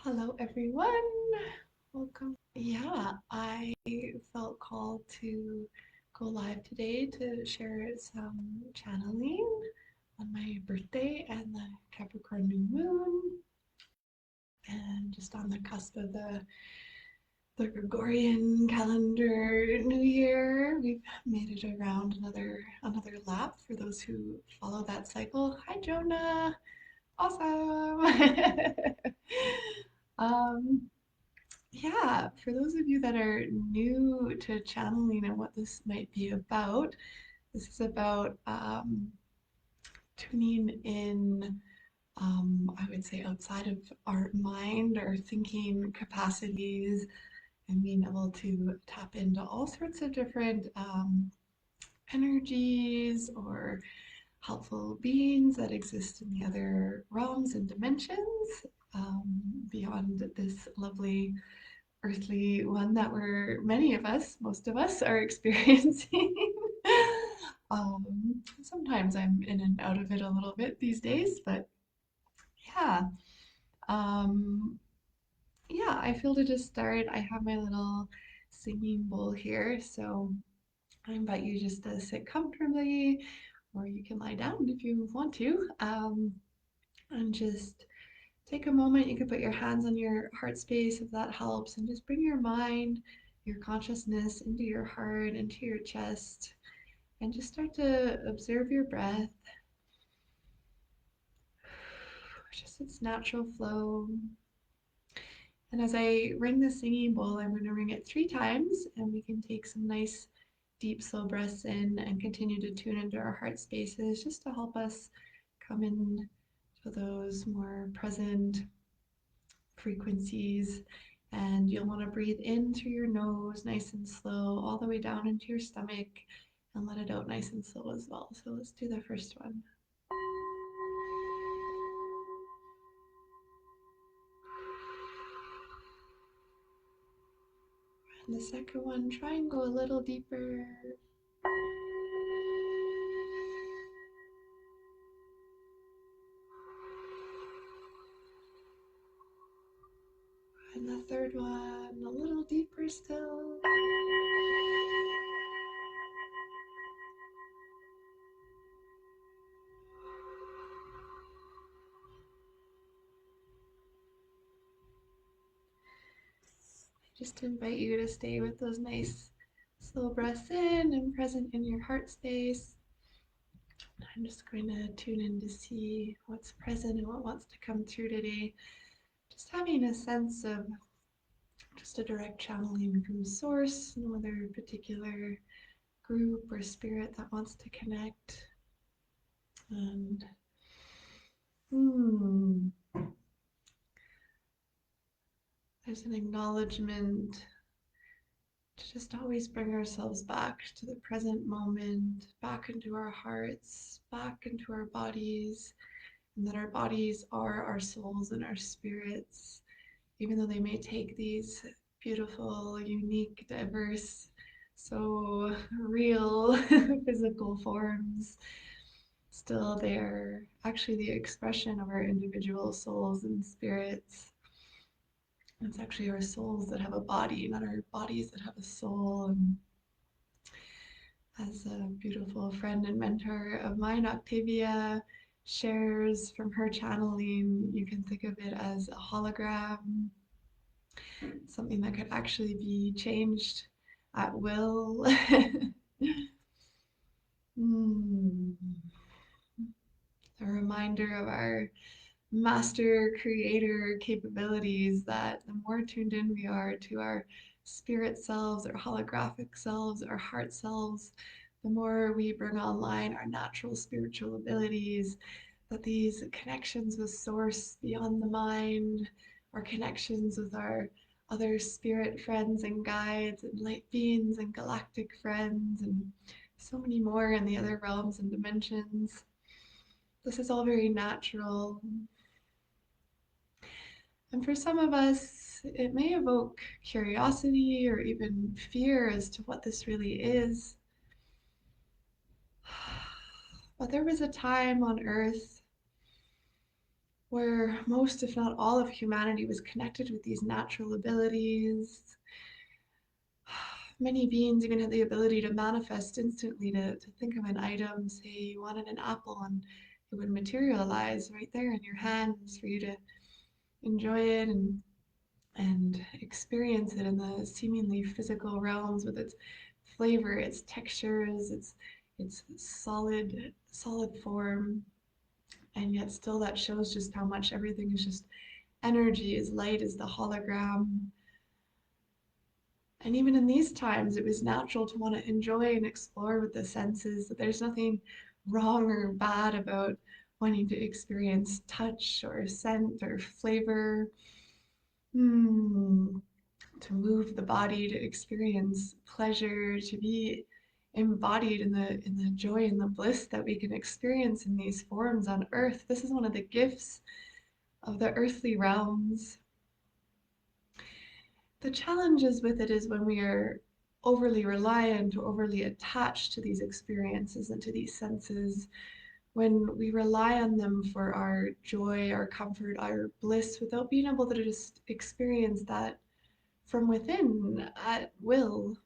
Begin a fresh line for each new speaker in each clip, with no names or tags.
Hello, everyone. Welcome. Yeah, I felt called to go live today to share some channeling on my birthday and the Capricorn new moon, and just on the cusp of the Gregorian calendar new year. We've made it around another lap for those who follow that cycle. Hi, Jonah. Awesome. um, Yeah, for those of you that are new to channeling and what this might be about, this is about tuning in, I would say, outside of our mind, our thinking capacities, and being able to tap into all sorts of different energies or helpful beings that exist in the other realms and dimensions beyond this lovely earthly one that many of us, most of us, are experiencing. Sometimes I'm in and out of it a little bit these days, but yeah. Um, yeah, I feel to just start. I have my little singing bowl here, so I invite you just to sit comfortably, or you can lie down if you want to, and just take a moment. You can put your hands on your heart space if that helps, and just bring your mind, your consciousness into your heart, into your chest, and just start to observe your breath, just its natural flow. And as I ring the singing bowl, I'm going to ring it 3 times, and we can take some nice, deep, slow breaths in and continue to tune into our heart spaces just to help us come in to those more present frequencies. And you'll want to breathe in through your nose nice and slow, all the way down into your stomach, and let it out nice and slow as well. So let's do the first one. And the second one, try and go a little deeper. And the third one, a little deeper still. I just invite you to stay with those nice slow breaths in and present in your heart space. I'm just going to tune in to see what's present and what wants to come through today. Just having a sense of just a direct channeling from source, no other particular group or spirit that wants to connect. And there's an acknowledgement to just always bring ourselves back to the present moment, back into our hearts, back into our bodies, and that our bodies are our souls and our spirits, even though they may take these beautiful, unique, diverse, so real physical forms. Still, they're actually the expression of our individual souls and spirits. It's actually our souls that have a body, not our bodies that have a soul. And as a beautiful friend and mentor of mine, Octavia, shares from her channeling, you can think of it as a hologram, something that could actually be changed at will. mm. A reminder of our master creator capabilities, that the more tuned in we are to our spirit selves, our holographic selves, our heart selves, the more we bring online our natural spiritual abilities, that these connections with source beyond the mind, our connections with our other spirit friends and guides and light beings and galactic friends and so many more in the other realms and dimensions. This is all very natural. And for some of us, it may evoke curiosity or even fear as to what this really is. But there was a time on Earth where most, if not all, of humanity was connected with these natural abilities. Many beings even had the ability to manifest instantly, to think of an item, say you wanted an apple, and it would materialize right there in your hands for you to enjoy it and experience it in the seemingly physical realms with its flavor, its textures, its solid form. And yet still that shows just how much everything is just energy, is light, is the hologram. And even in these times, it was natural to want to enjoy and explore with the senses. That there's nothing wrong or bad about wanting to experience touch or scent or flavor. Hmm. To move the body, to experience pleasure, to be embodied in the joy and the bliss that we can experience in these forms on earth. This is one of the gifts of the earthly realms. The challenges with it is when we are overly reliant or overly attached to these experiences and to these senses, when we rely on them for our joy, our comfort, our bliss, without being able to just experience that from within at will.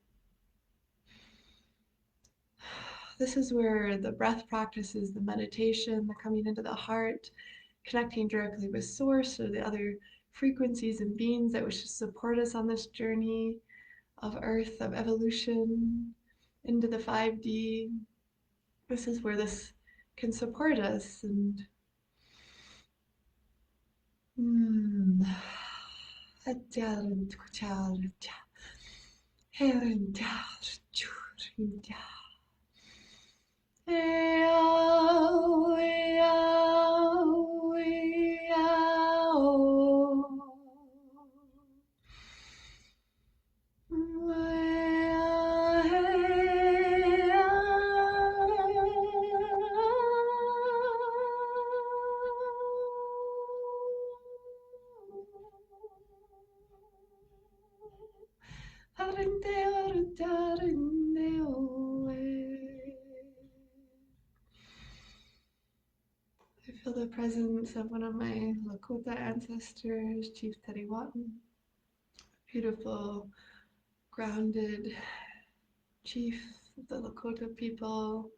This is where the breath practices, the meditation, the coming into the heart, connecting directly with source or the other frequencies and beings that wish to support us on this journey of earth, of evolution into the 5D. This is where this can support us. And mm, I feel the presence of one of my Lakota ancestors, Chief Tetewaten. Beautiful, grounded chief of the Lakota people.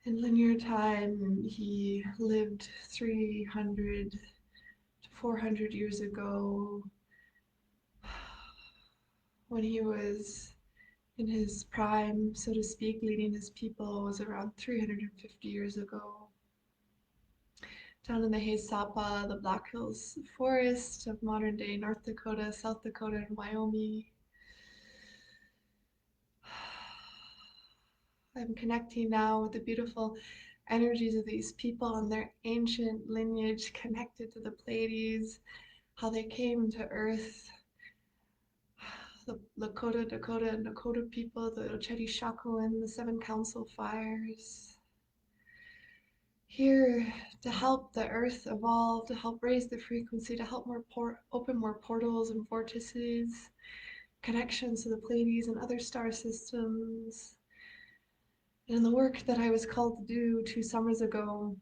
In linear time, he lived 300 to 400 years ago when he was in his prime, so to speak, leading his people, was around 350 years ago. Down in the Haisapa, the Black Hills forest of modern day North Dakota, South Dakota, and Wyoming. I'm connecting now with the beautiful energies of these people and their ancient lineage connected to the Pleiades, how they came to Earth. The Lakota, Dakota, and Nakota people, the Ocheti-Shakoan, the Seven Council Fires. Here to help the Earth evolve, to help raise the frequency, to help open more portals and vortices, connections to the Pleiades and other star systems. And the work that I was called to do 2 summers ago,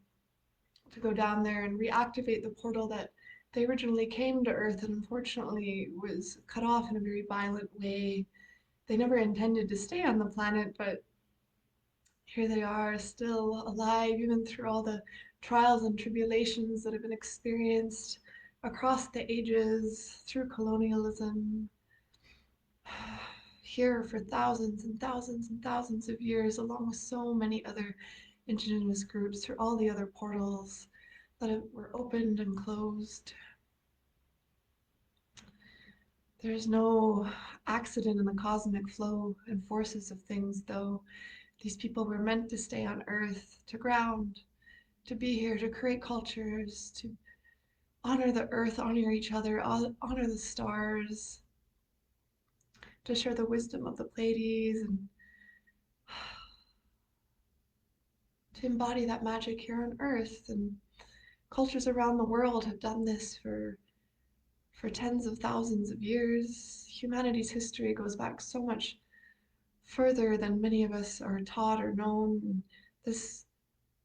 to go down there and reactivate the portal that they originally came to Earth and unfortunately was cut off in a very violent way. They never intended to stay on the planet, but here they are, still alive, even through all the trials and tribulations that have been experienced across the ages through colonialism. Here for thousands and thousands and thousands of years, along with so many other indigenous groups through all the other portals that were opened and closed. There's no accident in the cosmic flow and forces of things, though. These people were meant to stay on Earth, to ground, to be here, to create cultures, to honor the Earth, honor each other, honor the stars, to share the wisdom of the Pleiades, and to embody that magic here on Earth. And cultures around the world have done this for tens of thousands of years. Humanity's history goes back so much further than many of us are taught or known. This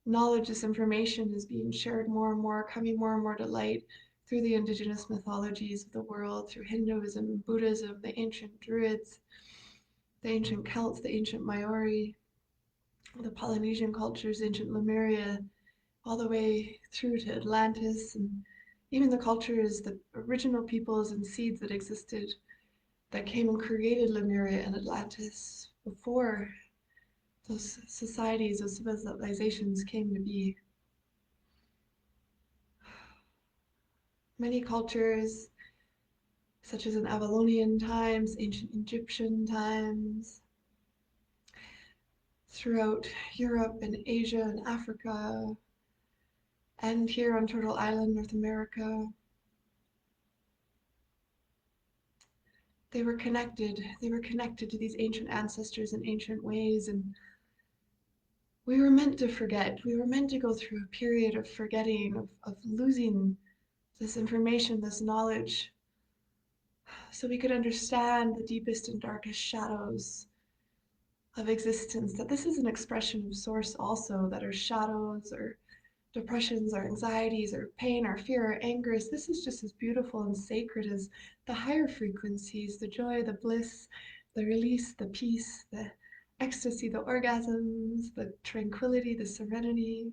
knowledge, this information is being shared more and more, coming more and more to light through the indigenous mythologies of the world, through Hinduism, Buddhism, the ancient Druids, the ancient Celts, the ancient Maori, the Polynesian cultures, ancient Lemuria, all the way through to Atlantis, and even the cultures, the original peoples and seeds that existed that came and created Lemuria and Atlantis before those societies, those civilizations came to be. Many cultures, such as in Babylonian times, ancient Egyptian times, throughout Europe and Asia and Africa, and here on Turtle Island, North America, they were connected. They were connected to these ancient ancestors in ancient ways, and we were meant to forget. We were meant to go through a period of forgetting, of losing this information, this knowledge, so we could understand the deepest and darkest shadows of existence, that this is an expression of source also, that our shadows, our depressions, our anxieties, our pain, our fear, our angers, this is just as beautiful and sacred as the higher frequencies, the joy, the bliss, the release, the peace, the ecstasy, the orgasms, the tranquility, the serenity.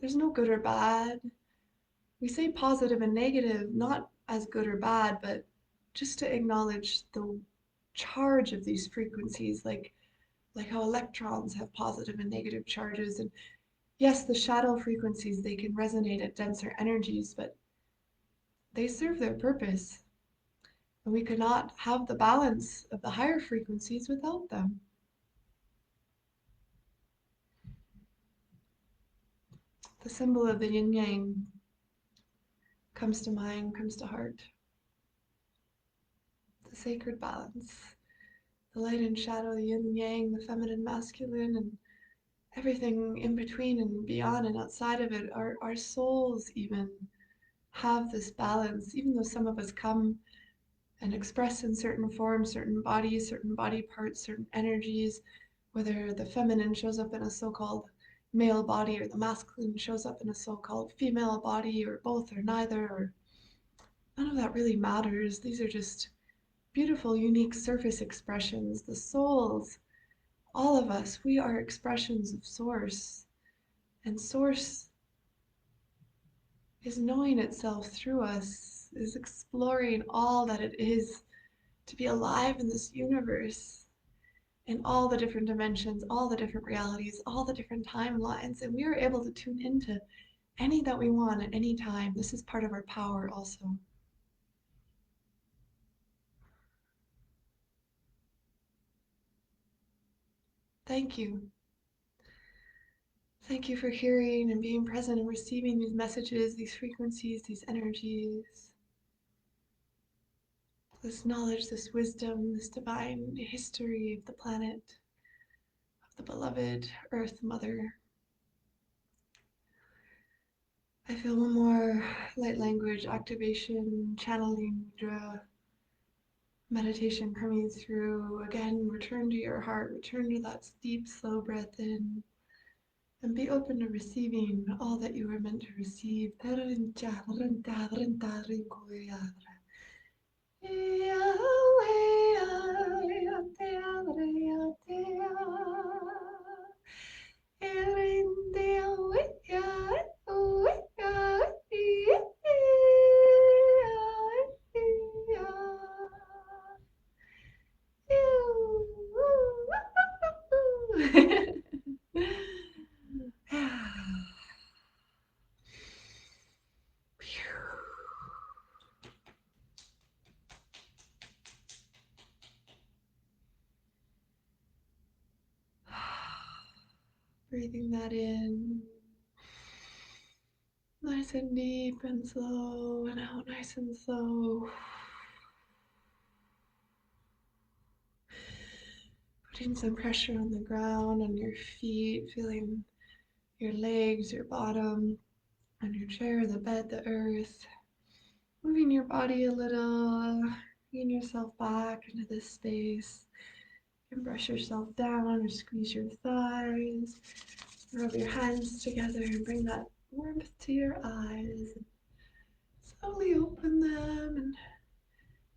There's no good or bad. We say positive and negative, not as good or bad, but just to acknowledge the charge of these frequencies, like how electrons have positive and negative charges. And yes, the shadow frequencies, they can resonate at denser energies, but they serve their purpose. And we could not have the balance of the higher frequencies without them. The symbol of the yin yang comes to mind, comes to heart. The sacred balance, the light and shadow, the yin and yang, the feminine, masculine, and everything in between and beyond and outside of it. Our souls even have this balance, even though some of us come and express in certain forms, certain bodies, certain body parts, certain energies, whether the feminine shows up in a so-called male body or the masculine shows up in a so-called female body, or both or neither, or none of that really matters. These are just beautiful, unique surface expressions. The souls, all of us, we are expressions of source, and source is knowing itself through us, is exploring all that it is to be alive in this universe, in all the different dimensions, all the different realities, all the different timelines, and we are able to tune into any that we want at any time. This is part of our power also. Thank you. Thank you for hearing and being present and receiving these messages, these frequencies, these energies, this knowledge, this wisdom, this divine history of the planet, of the beloved Earth Mother. I feel one more light language activation, channeling, mudra, meditation coming through. Again, return to your heart, return to that deep, slow breath in, and be open to receiving all that you are meant to receive. Breathing that in, nice and deep and slow, and out nice and slow. Putting some pressure on the ground, on your feet, feeling your legs, your bottom, on your chair, the bed, the earth. Moving your body a little, bringing yourself back into this space. You can brush yourself down or squeeze your thighs. Rub your hands together and bring that warmth to your eyes. Slowly open them and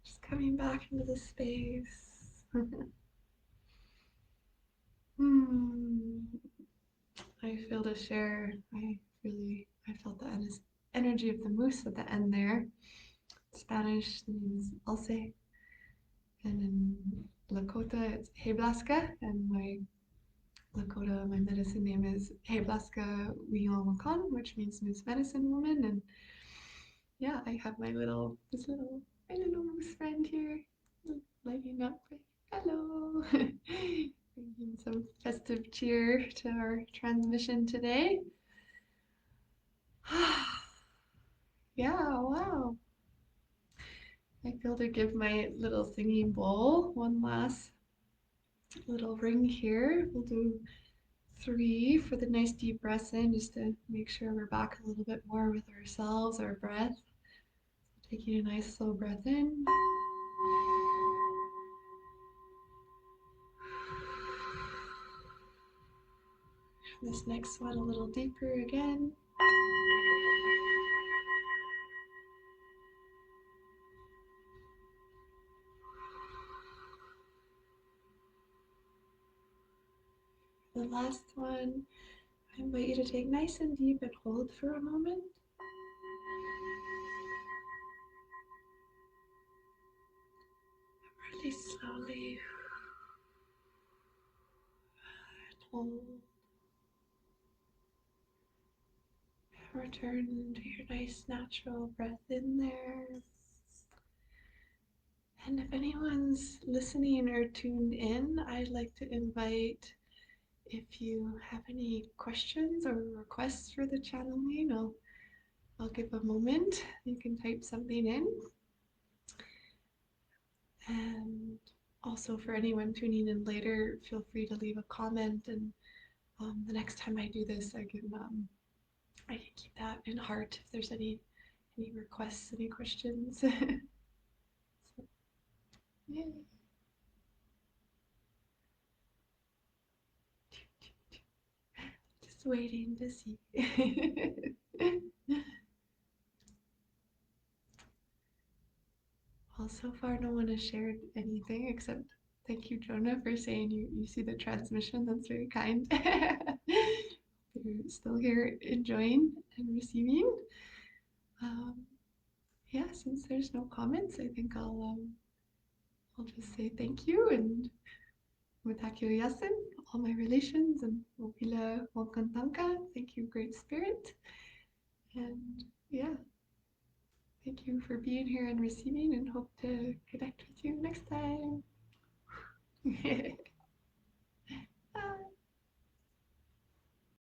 just coming back into the space. I feel to share. I felt the energy of the moose at the end there. Spanish, the name is Alce, and in Lakota, it's Heblaska, and my Lakota, my medicine name is Heblaska Wakan, which means moose medicine woman. And yeah, I have my little moose friend here, lighting up. Hello, bringing some festive cheer to our transmission today. Yeah, wow. I feel to give my little singing bowl one last little ring here. We'll do 3 for the nice deep breaths in, just to make sure we're back a little bit more with ourselves, our breath. Taking a nice slow breath in. This next one a little deeper again. The last one, I invite you to take nice and deep and hold for a moment. Really slowly and hold. Return to your nice natural breath in there. And if anyone's listening or tuned in, I'd like to invite, if you have any questions or requests for the channeling, I'll give a moment. You can type something in. And also for anyone tuning in later, feel free to leave a comment. And the next time I do this, I can keep that in heart if there's any requests, any questions. So, yeah. Just waiting to see. Well, so far no one has shared anything except thank you, Jonah, for saying you see the transmission. That's very kind. You're still here enjoying and receiving. Yeah, since there's no comments, I think I'll just say thank you and Watakyo Yasin, all my relations, and Wopila wakan-tanka. Thank you, Great Spirit. And yeah, thank you for being here and receiving, and hope to connect with you next time.